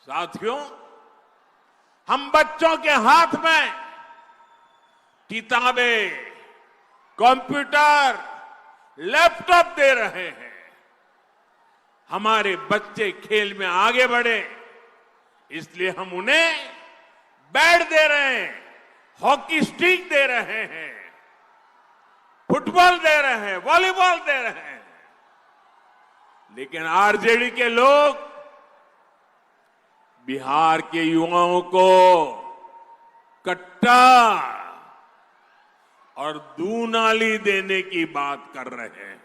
साथियों, हम बच्चों के हाथ में किताबें, कंप्यूटर, लैपटॉप दे रहे हैं। हमारे बच्चे खेल में आगे बढ़े, इसलिए हम उन्हें बैट दे रहे हैं, हॉकी स्टिक दे रहे हैं, फुटबॉल दे रहे हैं, वॉलीबॉल दे रहे हैं। लेकिन आरजेडी के लोग बिहार के युवाओं को कट्टा और दूनाली देने की बात कर रहे हैं।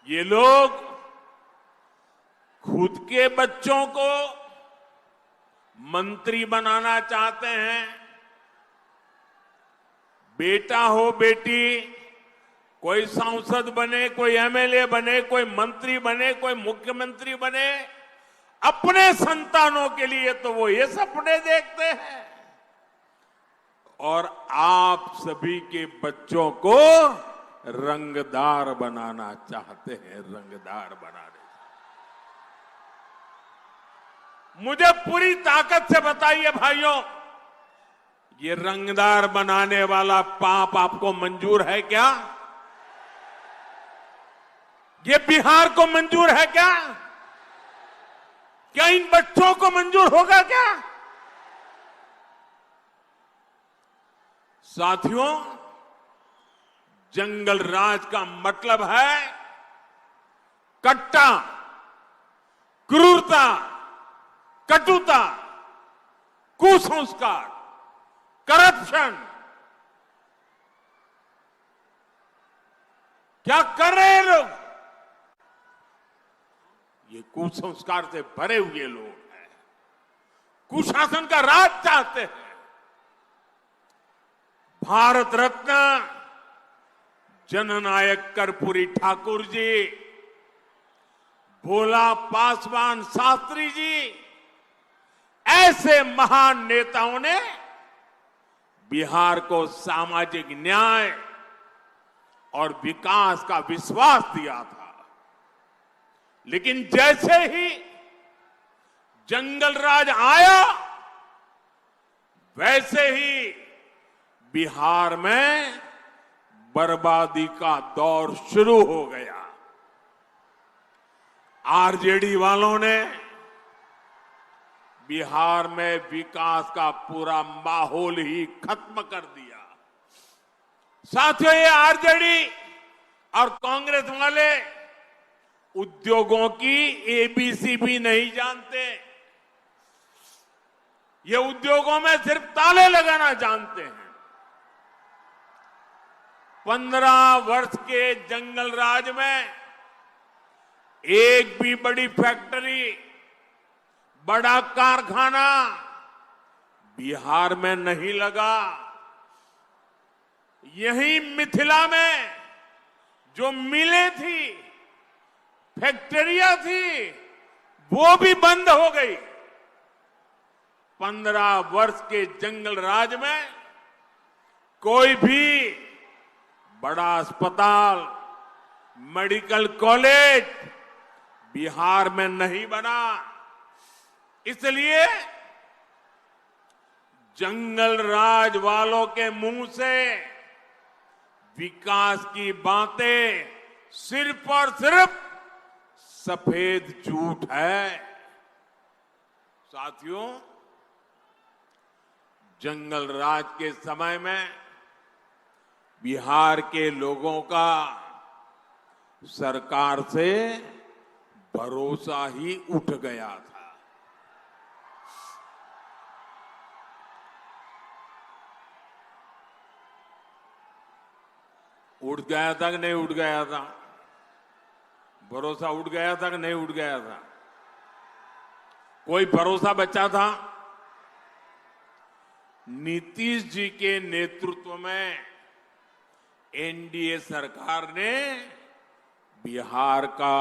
ये लोग खुद के बच्चों को मंत्री बनाना चाहते हैं। बेटा हो बेटी, कोई सांसद बने, कोई एमएलए बने, कोई मंत्री बने, कोई मुख्यमंत्री बने, अपने संतानों के लिए तो वो ये सपने देखते हैं। और आप सभी के बच्चों को रंगदार बनाना चाहते हैं, रंगदार बनाने। मुझे पूरी ताकत से बताइए भाइयों, ये रंगदार बनाने वाला पाप आपको मंजूर है क्या? ये बिहार को मंजूर है क्या? क्या इन बच्चों को मंजूर होगा क्या? साथियों, जंगल राज का मतलब है कट्टा, क्रूरता, कटुता, कुसंस्कार, करप्शन। क्या कर रहे हैं लोग? ये कुसंस्कार से भरे हुए लोग हैं, कुशासन का राज चाहते हैं। भारत रत्न जननायक कर्पूरी ठाकुर जी, भोला पासवान शास्त्री जी, ऐसे महान नेताओं ने बिहार को सामाजिक न्याय और विकास का विश्वास दिया था। लेकिन जैसे ही जंगल राज आया, वैसे ही बिहार में बर्बादी का दौर शुरू हो गया। आरजेडी वालों ने बिहार में विकास का पूरा माहौल ही खत्म कर दिया। साथियों, ये आरजेडी और कांग्रेस वाले उद्योगों की एबीसी भी नहीं जानते। ये उद्योगों में सिर्फ ताले लगाना जानते हैं। 15 वर्ष के जंगल राज में एक भी बड़ी फैक्ट्री, बड़ा कारखाना बिहार में नहीं लगा। यहीं मिथिला में जो मिलें थी, फैक्ट्रियां थी, वो भी बंद हो गई। 15 वर्ष के जंगल राज में कोई भी बड़ा अस्पताल, मेडिकल कॉलेज बिहार में नहीं बना। इसलिए जंगल राज वालों के मुंह से विकास की बातें सिर्फ और सिर्फ सफेद झूठ है। साथियों, जंगल राज के समय में बिहार के लोगों का सरकार से भरोसा ही उठ गया था। उठ गया था कि नहीं उठ गया था? भरोसा उठ गया था कि नहीं उठ गया था? कोई भरोसा बचा था? नीतीश जी के नेतृत्व में एनडीए सरकार ने बिहार का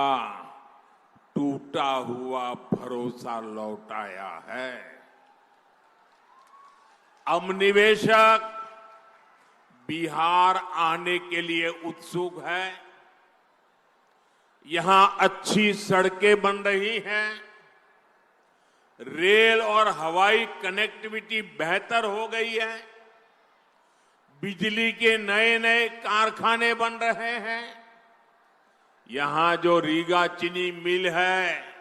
टूटा हुआ भरोसा लौटाया है। अब निवेशक बिहार आने के लिए उत्सुक है। यहां अच्छी सड़कें बन रही हैं, रेल और हवाई कनेक्टिविटी बेहतर हो गई है, बिजली के नए नए कारखाने बन रहे हैं। यहां जो रीगा चीनी मिल है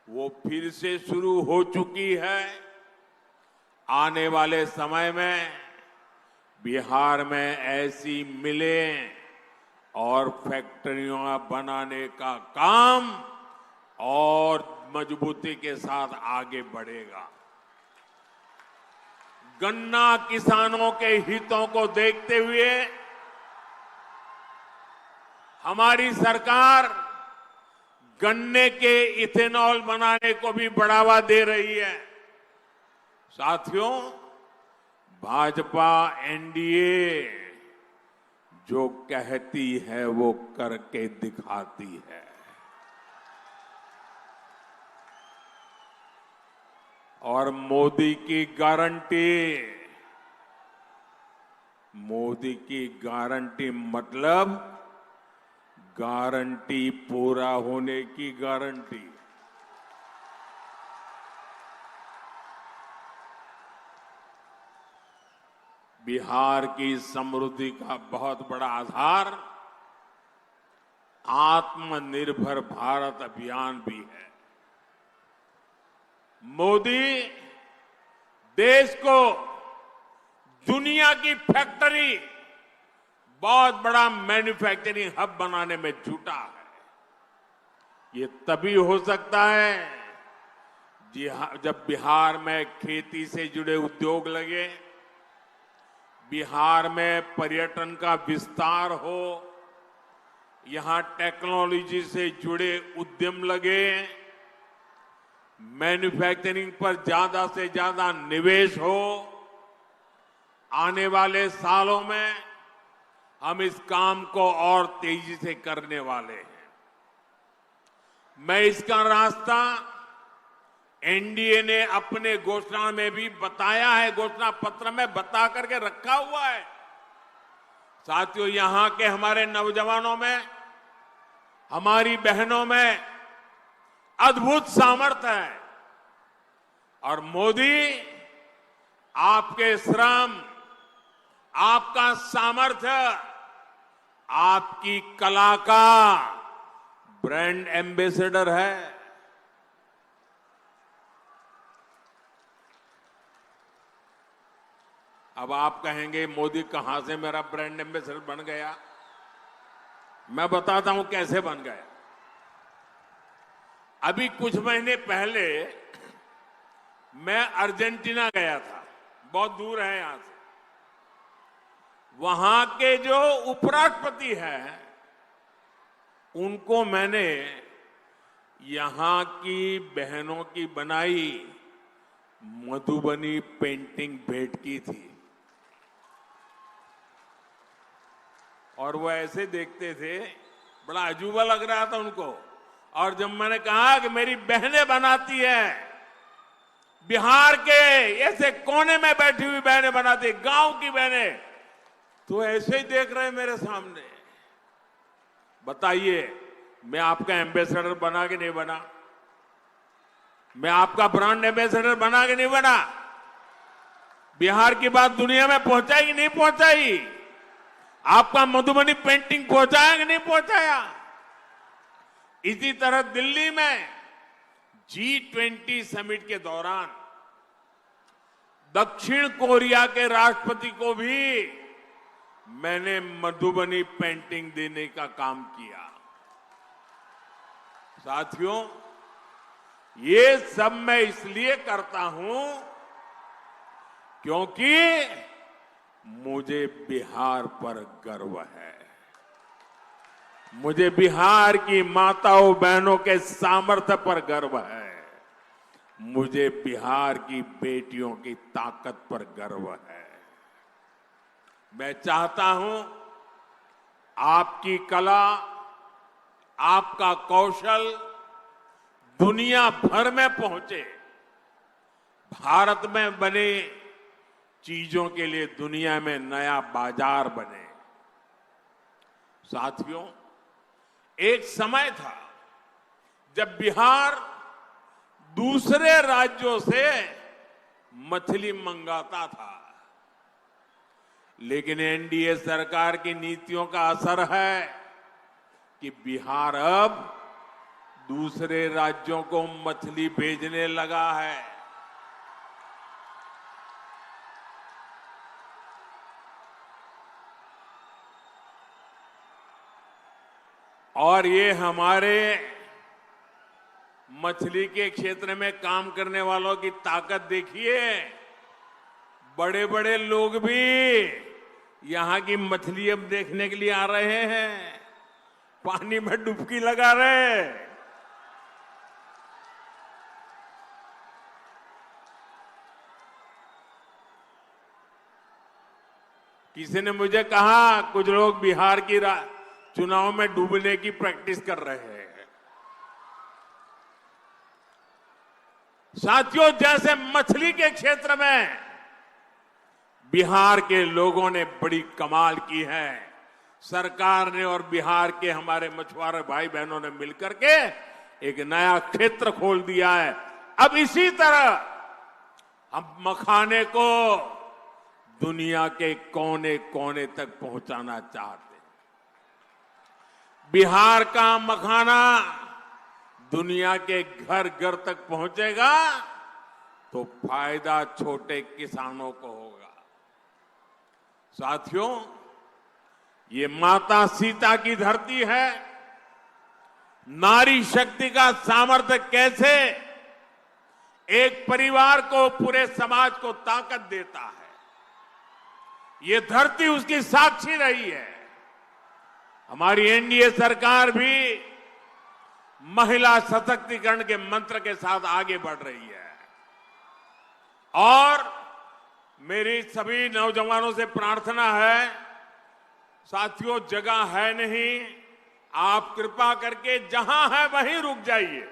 वो फिर से शुरू हो चुकी है। आने वाले समय में बिहार में ऐसी मिलें और फैक्ट्रियां बनाने का काम और मजबूती के साथ आगे बढ़ेगा। गन्ना किसानों के हितों को देखते हुए हमारी सरकार गन्ने के इथेनॉल बनाने को भी बढ़ावा दे रही है। साथियों, भाजपा एनडीए जो कहती है वो करके दिखाती है। और मोदी की गारंटी मतलब गारंटी पूरा होने की गारंटी। बिहार की समृद्धि का बहुत बड़ा आधार आत्मनिर्भर भारत अभियान भी है। मोदी देश को दुनिया की फैक्ट्री, बहुत बड़ा मैन्युफैक्चरिंग हब बनाने में जुटा है। ये तभी हो सकता है जब बिहार में खेती से जुड़े उद्योग लगे, बिहार में पर्यटन का विस्तार हो, यहां टेक्नोलॉजी से जुड़े उद्यम लगे, मैन्युफैक्चरिंग पर ज्यादा से ज्यादा निवेश हो। आने वाले सालों में हम इस काम को और तेजी से करने वाले हैं। मैं इसका रास्ता एनडीए ने अपने घोषणा में भी बताया है, घोषणा पत्र में बता करके रखा हुआ है। साथियों, यहां के हमारे नौजवानों में, हमारी बहनों में अद्भुत सामर्थ्य है और मोदी आपके श्रम, आपका सामर्थ्य, आपकी कला का ब्रांड एम्बेसडर है। अब आप कहेंगे मोदी कहां से मेरा ब्रांड एम्बेसडर बन गया? मैं बताता हूं कैसे बन गया। अभी कुछ महीने पहले मैं अर्जेंटीना गया था, बहुत दूर है यहां से। वहां के जो उपराष्ट्रपति हैं, उनको मैंने यहां की बहनों की बनाई मधुबनी पेंटिंग भेंट की थी। और वो ऐसे देखते थे, बड़ा अजूबा लग रहा था उनको। और जब मैंने कहा कि मेरी बहनें बनाती हैं, बिहार के ऐसे कोने में बैठी हुई बहनें बनाती, गांव की बहनें, तो ऐसे ही देख रहे मेरे सामने। बताइए, मैं आपका एम्बेसडर बना कि नहीं बना? मैं आपका ब्रांड एम्बेसडर बना कि नहीं बना? बिहार की बात दुनिया में पहुंचाई कि नहीं पहुंचाई? आपका मधुबनी पेंटिंग पहुंचाया कि नहीं पहुंचाया? इसी तरह दिल्ली में G20 समिट के दौरान दक्षिण कोरिया के राष्ट्रपति को भी मैंने मधुबनी पेंटिंग देने का काम किया। साथियों, ये सब मैं इसलिए करता हूं क्योंकि मुझे बिहार पर गर्व है। मुझे बिहार की माताओं बहनों के सामर्थ्य पर गर्व है। मुझे बिहार की बेटियों की ताकत पर गर्व है। मैं चाहता हूं आपकी कला, आपका कौशल दुनिया भर में पहुंचे। भारत में बने चीजों के लिए दुनिया में नया बाजार बने। साथियों, एक समय था जब बिहार दूसरे राज्यों से मछली मंगाता था, लेकिन एनडीए सरकार की नीतियों का असर है कि बिहार अब दूसरे राज्यों को मछली भेजने लगा है। और ये हमारे मछली के क्षेत्र में काम करने वालों की ताकत देखिए। बड़े बड़े लोग भी यहां की मछली अब देखने के लिए आ रहे हैं, पानी में डुबकी लगा रहे हैं। किसी ने मुझे कहा कुछ लोग बिहार की चुनाव में डूबने की प्रैक्टिस कर रहे हैं। साथियों, जैसे मछली के क्षेत्र में बिहार के लोगों ने बड़ी कमाल की है, सरकार ने और बिहार के हमारे मछुआरे भाई बहनों ने मिलकर के एक नया क्षेत्र खोल दिया है। अब इसी तरह हम मखाने को दुनिया के कोने कोने तक पहुंचाना चाहते हैं। बिहार का मखाना दुनिया के घर घर तक पहुंचेगा तो फायदा छोटे किसानों को होगा। साथियों, ये माता सीता की धरती है। नारी शक्ति का सामर्थ्य कैसे एक परिवार को, पूरे समाज को ताकत देता है, ये धरती उसकी साक्षी रही है। हमारी एनडीए सरकार भी महिला सशक्तिकरण के मंत्र के साथ आगे बढ़ रही है। और मेरी सभी नौजवानों से प्रार्थना है, साथियों, जगह है नहीं, आप कृपा करके जहां है वहीं रुक जाइए।